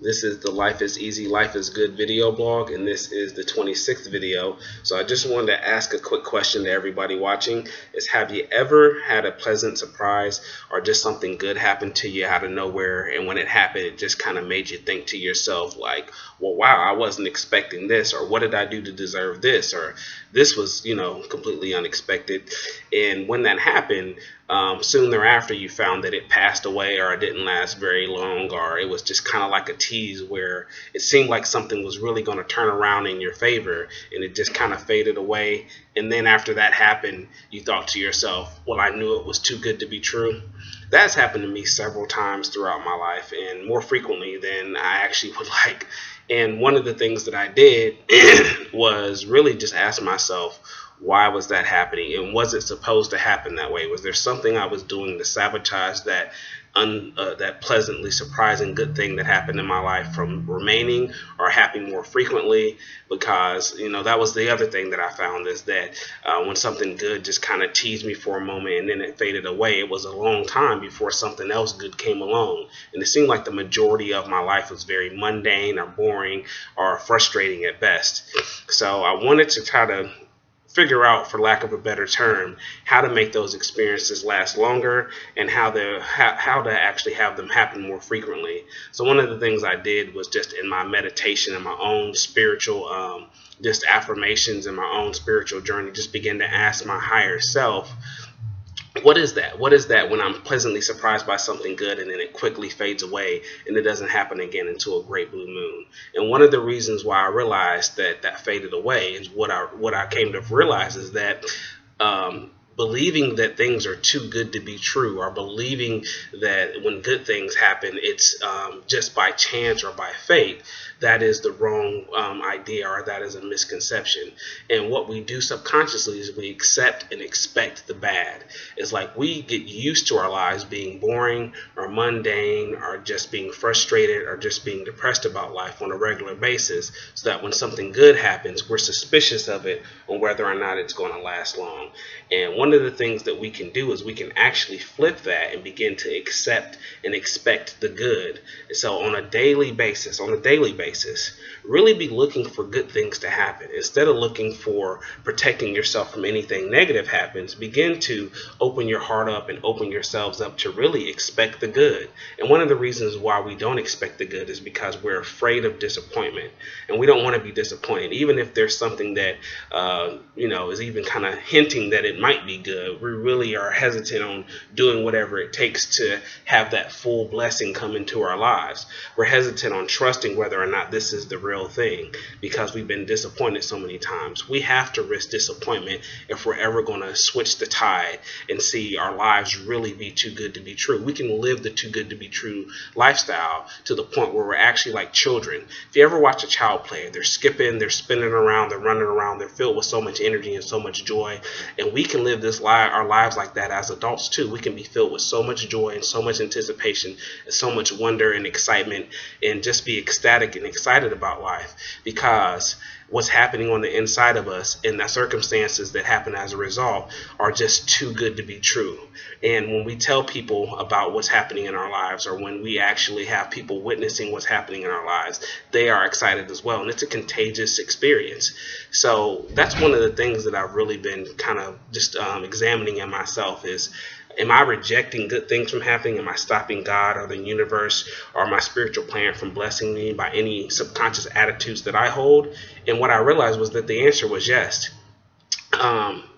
This is the Life is Easy, Life is Good video blog, and this is the 26th video. So I just wanted to ask a quick question to everybody watching is, have you ever had a pleasant surprise or just something good happen to you out of nowhere, and when it happened, it just kind of made you think to yourself like, well, wow, I wasn't expecting this, or what did I do to deserve this, or this was, completely unexpected. And when that happened, soon thereafter, you found that it passed away, or it didn't last very long, or it was just kind of like a tease where it seemed like something was really going to turn around in your favor, and it just kind of faded away. And then after that happened, you thought to yourself, well, I knew it was too good to be true. That's happened to me several times throughout my life, and more frequently than I actually would like. And one of the things that I did was really just ask myself, why was that happening, and was it supposed to happen that way? Was there something I was doing to sabotage that pleasantly surprising good thing that happened in my life from remaining or happening more frequently? Because that was the other thing that I found, is that when something good just kind of teased me for a moment and then it faded away, it was a long time before something else good came along. And it seemed like the majority of my life was very mundane or boring or frustrating at best. So I wanted to try to figure out, for lack of a better term, how to make those experiences last longer, and how to actually have them happen more frequently. So one of the things I did was, just in my meditation and my own spiritual just affirmations and my own spiritual journey, just begin to ask my higher self, what is that? What is that when I'm pleasantly surprised by something good and then it quickly fades away and it doesn't happen again until a great blue moon? And one of the reasons why I realized that that faded away is what I came to realize is that believing that things are too good to be true, or believing that when good things happen, it's just by chance or by fate, that is the wrong idea, or that is a misconception. And what we do subconsciously is we accept and expect the bad. It's like we get used to our lives being boring or mundane, or just being frustrated, or just being depressed about life on a regular basis, so that when something good happens, we're suspicious of it on whether or not it's going to last long. And one of the things that we can do is we can actually flip that and begin to accept and expect the good. And so on a daily basis, really be looking for good things to happen. Instead of looking for protecting yourself from anything negative happens, begin to open your heart up and open yourselves up to really expect the good. And one of the reasons why we don't expect the good is because we're afraid of disappointment, and we don't want to be disappointed. Even if there's something that is even kind of hinting that it might be good, we really are hesitant on doing whatever it takes to have that full blessing come into our lives. We're hesitant on trusting whether or not this is the real thing, because we've been disappointed so many times. We have to risk disappointment if we're ever going to switch the tide and see our lives really be too good to be true. We can live the too good to be true lifestyle to the point where we're actually like children. If you ever watch a child play, they're skipping, they're spinning around, they're running around, they're filled with so much energy and so much joy. And we can live our lives like that as adults too. We can be filled with so much joy and so much anticipation and so much wonder and excitement, and just be ecstatic and excited about life, because what's happening on the inside of us and the circumstances that happen as a result are just too good to be true. And when we tell people about what's happening in our lives, or when we actually have people witnessing what's happening in our lives, they are excited as well. And it's a contagious experience. So that's one of the things that I've really been kind of just examining in myself is, am I rejecting good things from happening? Am I stopping God or the universe or my spiritual plan from blessing me by any subconscious attitudes that I hold? And what I realized was that the answer was yes.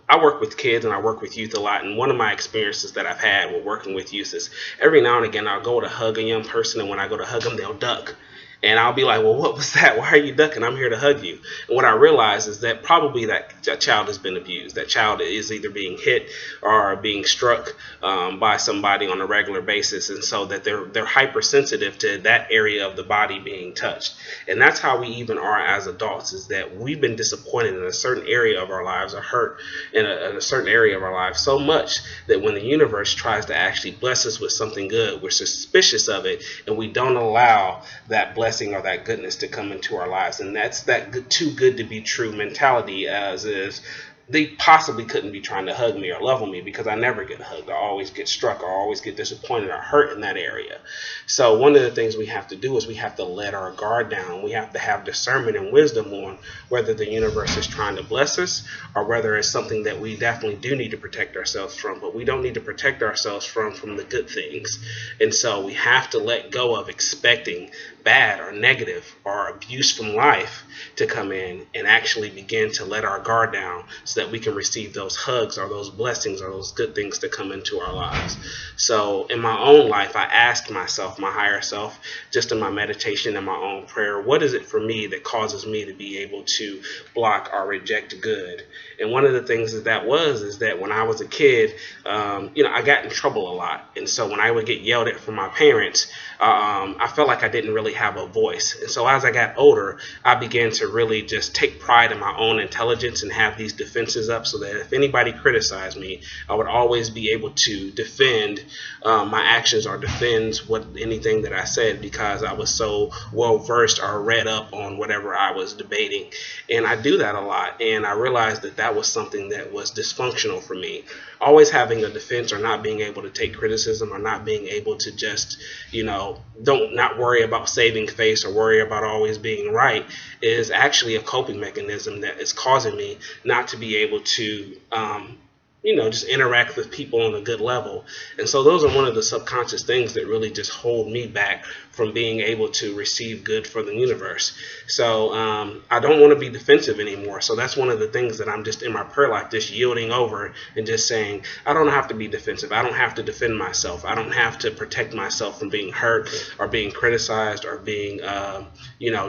I work with kids and I work with youth a lot, and one of my experiences that I've had with working with youth is, every now and again I'll go to hug a young person, and when I go to hug them, they'll duck. And I'll be like, well, what was that? Why are you ducking? I'm here to hug you. And what I realize is that probably that child has been abused. That child is either being hit or being struck by somebody on a regular basis. And so that they're hypersensitive to that area of the body being touched. And that's how we even are as adults, is that we've been disappointed in a certain area of our lives, or hurt in a certain area of our lives so much that when the universe tries to actually bless us with something good, we're suspicious of it, and we don't allow that blessing or that goodness to come into our lives. And that's that too good to be true mentality, as is they possibly couldn't be trying to hug me or love on me, because I never get hugged. I always get struck, or always get disappointed or hurt in that area. So one of the things we have to do is we have to let our guard down. We have to have discernment and wisdom on whether the universe is trying to bless us, or whether it's something that we definitely do need to protect ourselves from. But we don't need to protect ourselves from the good things. And so we have to let go of expecting bad or negative or abuse from life to come in, and actually begin to let our guard down so that we can receive those hugs or those blessings or those good things to come into our lives. So in my own life, I asked myself, my higher self, just in my meditation and my own prayer, what is it for me that causes me to be able to block or reject good? And one of the things that was is that when I was a kid, I got in trouble a lot. And so when I would get yelled at from my parents, I felt like I didn't really have a voice. And so as I got older, I began to really just take pride in my own intelligence and have these defenses up, so that if anybody criticized me, I would always be able to defend my actions or defend anything that I said, because I was so well versed or read up on whatever I was debating. And I do that a lot. And I realized that was something that was dysfunctional for me. Always having a defense, or not being able to take criticism, or not being able to just, not worry about saving face or worry about always being right, is actually a coping mechanism that is causing me not to be able to just interact with people on a good level. And so those are one of the subconscious things that really just hold me back from being able to receive good from the universe. So I don't want to be defensive anymore. So that's one of the things that I'm just in my prayer life, just yielding over and just saying, I don't have to be defensive. I don't have to defend myself. I don't have to protect myself from being hurt or being criticized or being,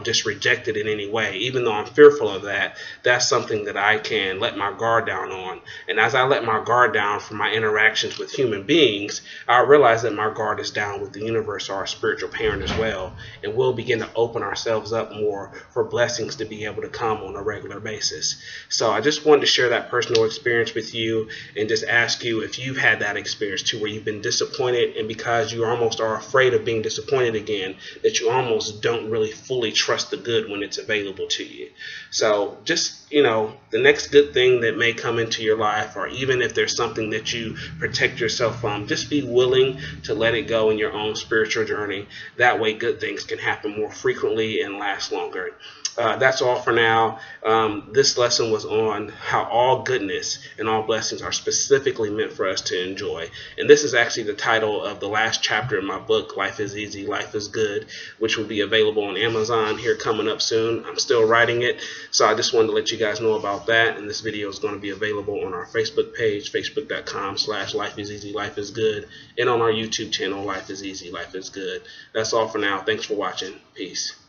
just rejected in any way. Even though I'm fearful of that, that's something that I can let my guard down on. And as I let my guard down from my interactions with human beings, I realize that my guard is down with the universe or our spiritual parent as well, and we'll begin to open ourselves up more for blessings to be able to come on a regular basis. So I just wanted to share that personal experience with you, and just ask you if you've had that experience too, where you've been disappointed, and because you almost are afraid of being disappointed again, that you almost don't really fully trust the good when it's available to you. So just, the next good thing that may come into your life, or even if there's something that you protect yourself from, just be willing to let it go in your own spiritual journey. That way good things can happen more frequently and last longer. That's all for now. This lesson was on how all goodness and all blessings are specifically meant for us to enjoy. And this is actually the title of the last chapter in my book, Life is Easy, Life is Good, which will be available on Amazon here coming up soon. I'm still writing it, so I just wanted to let you guys know about that. And this video is going to be available on our Facebook page, facebook.com/Life is Easy, Life is Good, and on our YouTube channel, Life is Easy, Life is Good. That's all for now. Thanks for watching. Peace.